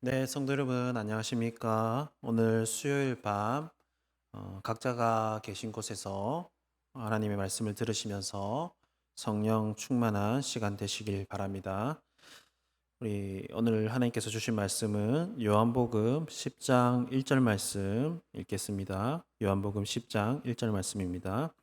네, 성도 여러분, 안녕하십니까? 오늘 수요일 밤, 각자가 계신 곳에서 하나님의 말씀을 들으시면서 성령 충만한 시간 되시길 바랍니다. 우리 오늘 하나님께서 주신 말씀은 요한복음 10장 1절 말씀 읽겠습니다. 요한복음 10장 1절 말씀입니다.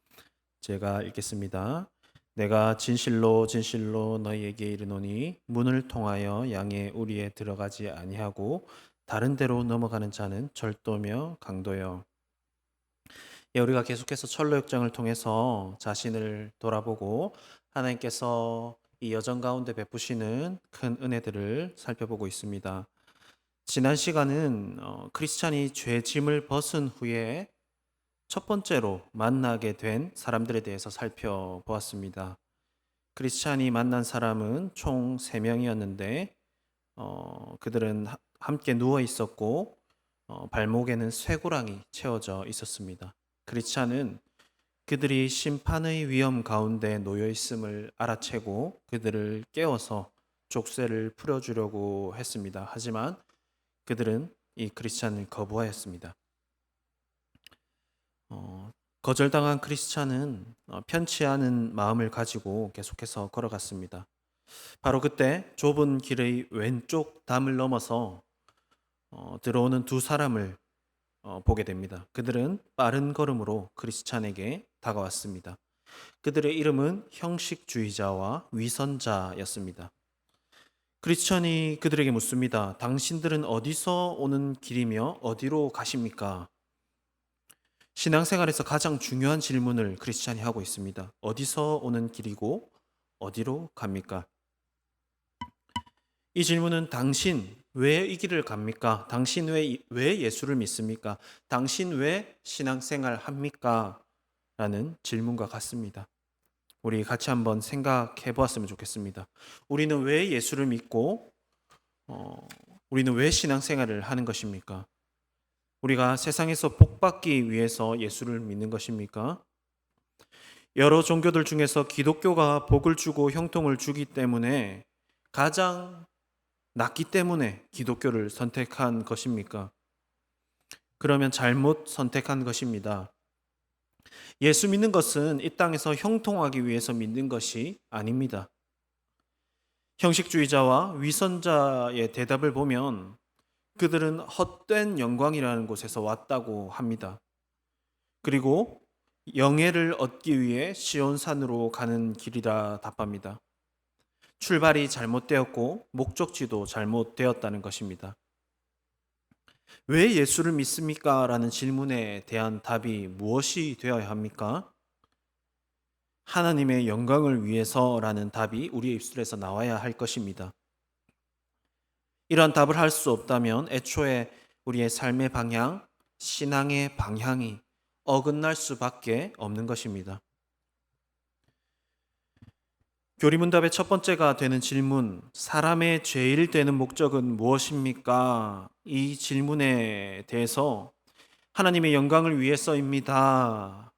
제가 읽겠습니다. 내가 진실로 진실로 너희에게 이르노니 문을 통하여 양의 우리에 들어가지 아니하고 다른 데로 넘어가는 자는 절도며 강도요. 예, 우리가 계속해서 철로 역정을 통해서 자신을 돌아보고 하나님께서 이 여정 가운데 베푸시는 큰 은혜들을 살펴보고 있습니다. 지난 시간은 크리스찬이 죄 짐을 벗은 후에 첫 번째로 만나게 된 사람들에 대해서 살펴보았습니다. 크리스찬이 만난 사람은 총 3명이었는데 그들은 함께 누워 있었고 발목에는 쇠고랑이 채워져 있었습니다. 크리스찬은 그들이 심판의 위험 가운데 놓여 있음을 알아채고 그들을 깨워서 족쇄를 풀어주려고 했습니다. 하지만 그들은 이 크리스찬을 거부하였습니다. 거절당한 크리스찬은 편치 않은 마음을 가지고 계속해서 걸어갔습니다. 바로 그때 좁은 길의 왼쪽 담을 넘어서 들어오는 두 사람을 보게 됩니다. 그들은 빠른 걸음으로 크리스찬에게 다가왔습니다. 그들의 이름은 형식주의자와 위선자였습니다. 크리스찬이 그들에게 묻습니다. 당신들은 어디서 오는 길이며 어디로 가십니까? 신앙생활에서 가장 중요한 질문을 크리스찬이 하고 있습니다. 어디서 오는 길이고 어디로 갑니까? 이 질문은 당신 왜 이 길을 갑니까? 당신 왜 예수를 믿습니까? 당신 왜 신앙생활 합니까? 라는 질문과 같습니다. 우리 같이 한번 생각해 보았으면 좋겠습니다. 우리는 왜 예수를 믿고 어, 우리는 왜 신앙생활을 하는 것입니까? 우리가 세상에서 복받기 위해서 예수를 믿는 것입니까? 여러 종교들 중에서 기독교가 복을 주고 형통을 주기 때문에 가장 낫기 때문에 기독교를 선택한 것입니까? 그러면 잘못 선택한 것입니다. 예수 믿는 것은 이 땅에서 형통하기 위해서 믿는 것이 아닙니다. 형식주의자와 위선자의 대답을 보면 그들은 헛된 영광이라는 곳에서 왔다고 합니다. 그리고 영예를 얻기 위해 시온산으로 가는 길이라 답합니다. 출발이 잘못되었고 목적지도 잘못되었다는 것입니다. 왜 예수를 믿습니까? 라는 질문에 대한 답이 무엇이 되어야 합니까? 하나님의 영광을 위해서라는 답이 우리의 입술에서 나와야 할 것입니다. 이러한 답을 할 수 없다면 애초에 우리의 삶의 방향, 신앙의 방향이 어긋날 수밖에 없는 것입니다. 교리문답의 첫 번째가 되는 질문, 사람의 제일 되는 목적은 무엇입니까? 이 질문에 대해서 하나님의 영광을 위해서입니다.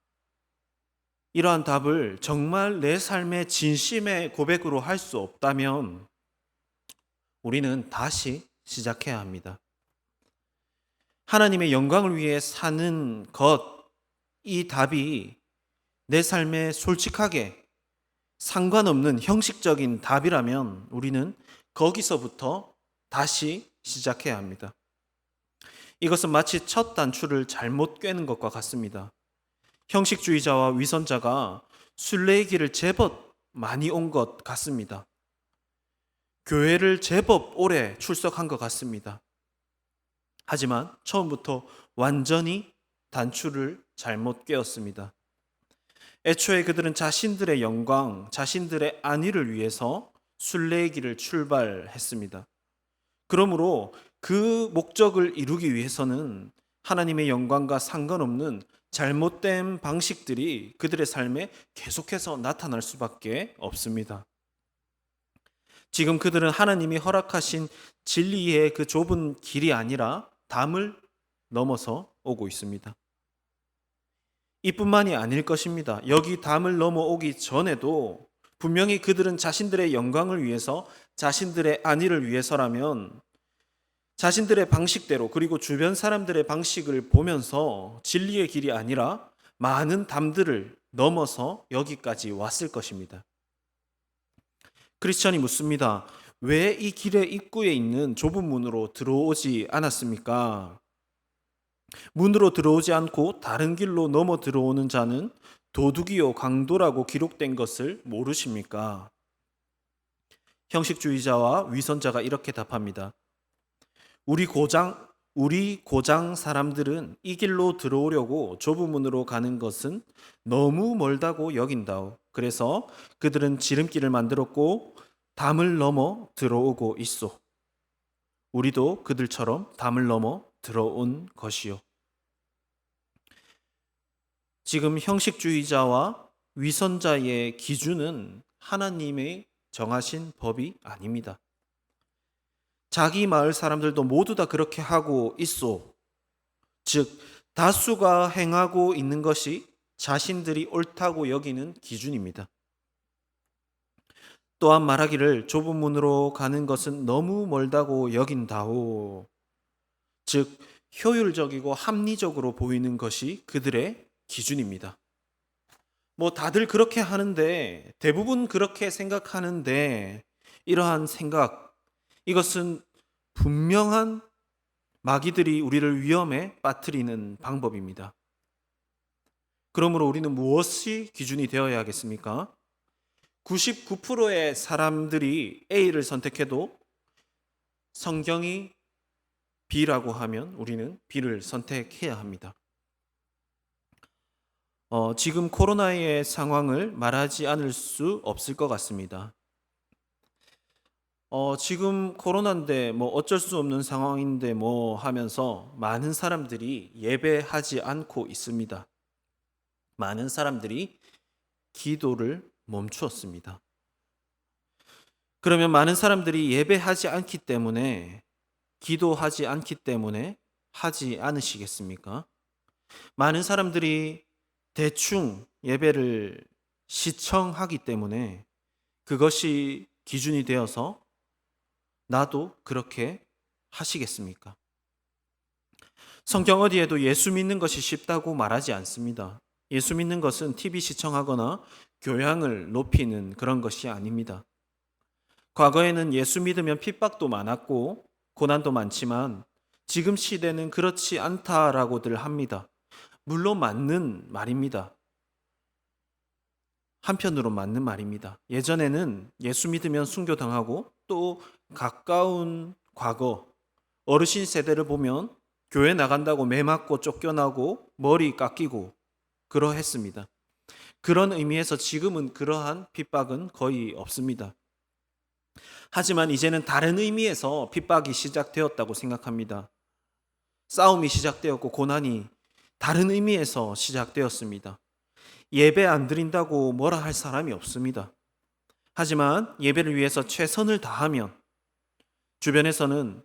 이러한 답을 정말 내 삶의 진심의 고백으로 할 수 없다면 우리는 다시 시작해야 합니다. 하나님의 영광을 위해 사는 것, 이 답이 내 삶에 솔직하게 상관없는 형식적인 답이라면 우리는 거기서부터 다시 시작해야 합니다. 이것은 마치 첫 단추를 잘못 꿰는 것과 같습니다. 형식주의자와 위선자가 순례의 길을 제법 많이 온 것 같습니다. 교회를 제법 오래 출석한 것 같습니다. 하지만 처음부터 완전히 단추를 잘못 꿰었습니다. 애초에 그들은 자신들의 영광, 자신들의 안위를 위해서 순례의 길을 출발했습니다. 그러므로 그 목적을 이루기 위해서는 하나님의 영광과 상관없는 잘못된 방식들이 그들의 삶에 계속해서 나타날 수밖에 없습니다. 지금 그들은 하나님이 허락하신 진리의 그 좁은 길이 아니라 담을 넘어서 오고 있습니다. 이뿐만이 아닐 것입니다. 여기 담을 넘어오기 전에도 분명히 그들은 자신들의 영광을 위해서, 자신들의 안위를 위해서라면 자신들의 방식대로 그리고 주변 사람들의 방식을 보면서 진리의 길이 아니라 많은 담들을 넘어서 여기까지 왔을 것입니다. 크리스천이 묻습니다. 왜 이 길의 입구에 있는 좁은 문으로 들어오지 않았습니까? 문으로 들어오지 않고 다른 길로 넘어 들어오는 자는 도둑이요 강도라고 기록된 것을 모르십니까? 형식주의자와 위선자가 이렇게 답합니다. 우리 고장 사람들은 이 길로 들어오려고 좁은 문으로 가는 것은 너무 멀다고 여긴다오. 그래서 그들은 지름길을 만들었고 담을 넘어 들어오고 있소. 우리도 그들처럼 담을 넘어 들어온 것이요. 지금 형식주의자와 위선자의 기준은 하나님의 정하신 법이 아닙니다. 자기 마을 사람들도 모두 다 그렇게 하고 있소. 즉, 다수가 행하고 있는 것이 자신들이 옳다고 여기는 기준입니다. 또한 말하기를 좁은 문으로 가는 것은 너무 멀다고 여긴다오. 즉, 효율적이고 합리적으로 보이는 것이 그들의 기준입니다. 다들 그렇게 하는데, 대부분 그렇게 생각하는데, 이러한 생각, 이것은 분명한 마귀들이 우리를 위험에 빠뜨리는 방법입니다. 그러므로 우리는 무엇이 기준이 되어야 하겠습니까? 99%의 사람들이 A를 선택해도 성경이 B라고 하면 우리는 B를 선택해야 합니다. 지금 코로나의 상황을 말하지 않을 수 없을 것 같습니다. 지금 코로나인데 어쩔 수 없는 상황인데 하면서 많은 사람들이 예배하지 않고 있습니다. 많은 사람들이 기도를 멈추었습니다. 그러면 많은 사람들이 예배하지 않기 때문에 기도하지 않기 때문에 하지 않으시겠습니까? 많은 사람들이 대충 예배를 시청하기 때문에 그것이 기준이 되어서 나도 그렇게 하시겠습니까? 성경 어디에도 예수 믿는 것이 쉽다고 말하지 않습니다. 예수 믿는 것은 TV 시청하거나 교양을 높이는 그런 것이 아닙니다. 과거에는 예수 믿으면 핍박도 많았고 고난도 많지만 지금 시대는 그렇지 않다라고들 합니다. 물론 맞는 말입니다. 한편으로 맞는 말입니다. 예전에는 예수 믿으면 순교당하고 또 가까운 과거 어르신 세대를 보면 교회 나간다고 매 맞고 쫓겨나고 머리 깎이고 그러했습니다. 그런 의미에서 지금은 그러한 핍박은 거의 없습니다. 하지만 이제는 다른 의미에서 핍박이 시작되었다고 생각합니다. 싸움이 시작되었고 고난이 다른 의미에서 시작되었습니다. 예배 안 드린다고 뭐라 할 사람이 없습니다. 하지만 예배를 위해서 최선을 다하면 주변에서는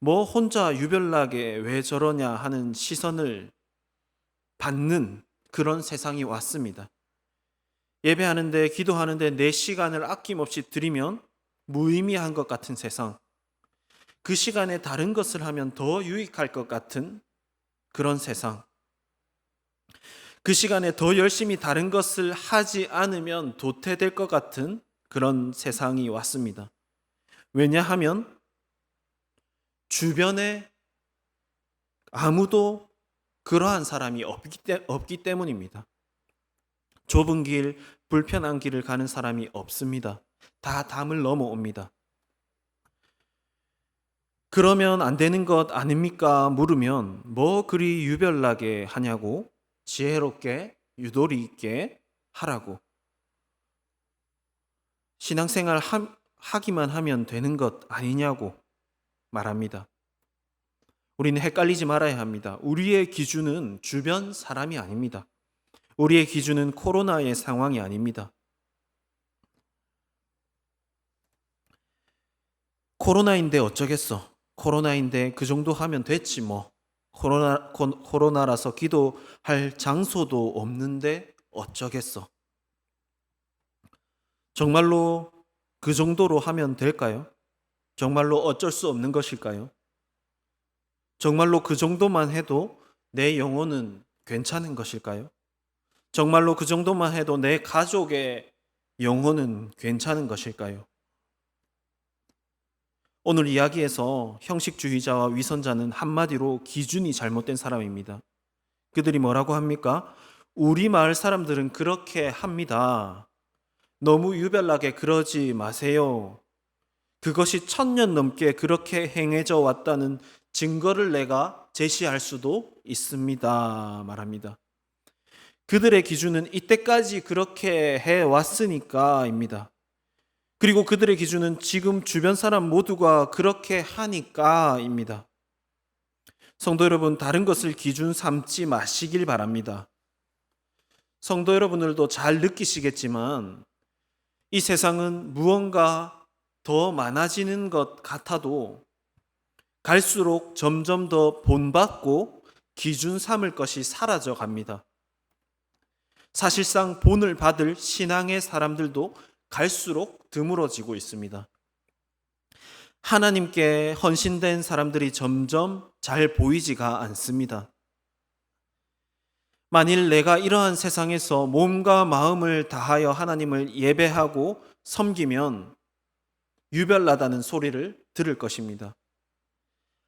혼자 유별나게 왜 저러냐 하는 시선을 받는 그런 세상이 왔습니다. 예배하는데 기도하는데 내 시간을 아낌없이 드리면 무의미한 것 같은 세상, 그 시간에 다른 것을 하면 더 유익할 것 같은 그런 세상, 그 시간에 더 열심히 다른 것을 하지 않으면 도태될 것 같은 그런 세상이 왔습니다. 왜냐하면 주변에 아무도 그러한 사람이 없기 때문입니다. 좁은 길, 불편한 길을 가는 사람이 없습니다. 다 담을 넘어옵니다. 그러면 안 되는 것 아닙니까? 물으면 그리 유별나게 하냐고, 지혜롭게 유도리 있게 하라고. 신앙생활 하기만 하면 되는 것 아니냐고 말합니다. 우리는 헷갈리지 말아야 합니다. 우리의 기준은 주변 사람이 아닙니다. 우리의 기준은 코로나의 상황이 아닙니다. 코로나인데 어쩌겠어. 코로나인데 그 정도 하면 됐지 뭐. 코로나라서 기도할 장소도 없는데 어쩌겠어. 정말로 그 정도로 하면 될까요? 정말로 어쩔 수 없는 것일까요? 정말로 그 정도만 해도 내 영혼은 괜찮은 것일까요? 정말로 그 정도만 해도 내 가족의 영혼은 괜찮은 것일까요? 오늘 이야기에서 형식주의자와 위선자는 한마디로 기준이 잘못된 사람입니다. 그들이 뭐라고 합니까? 우리 마을 사람들은 그렇게 합니다. 너무 유별나게 그러지 마세요. 그것이 1000년 넘게 그렇게 행해져 왔다는 증거를 내가 제시할 수도 있습니다. 말합니다. 그들의 기준은 이때까지 그렇게 해왔으니까입니다. 그리고 그들의 기준은 지금 주변 사람 모두가 그렇게 하니까입니다. 성도 여러분, 다른 것을 기준 삼지 마시길 바랍니다. 성도 여러분들도 잘 느끼시겠지만 이 세상은 무언가 더 많아지는 것 같아도 갈수록 점점 더 본받고 기준 삼을 것이 사라져 갑니다. 사실상 본을 받을 신앙의 사람들도 갈수록 드물어지고 있습니다. 하나님께 헌신된 사람들이 점점 잘 보이지가 않습니다. 만일 내가 이러한 세상에서 몸과 마음을 다하여 하나님을 예배하고 섬기면 유별나다는 소리를 들을 것입니다.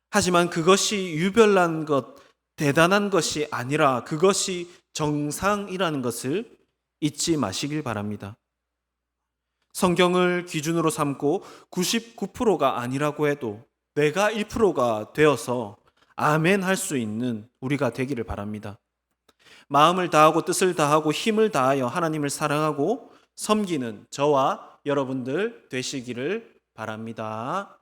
하지만 그것이 유별난 것, 대단한 것이 아니라 그것이 정상이라는 것을 잊지 마시길 바랍니다. 성경을 기준으로 삼고 99%가 아니라고 해도 내가 1%가 되어서 아멘 할 수 있는 우리가 되기를 바랍니다. 마음을 다하고 뜻을 다하고 힘을 다하여 하나님을 사랑하고 섬기는 저와 여러분들 되시기를 바랍니다.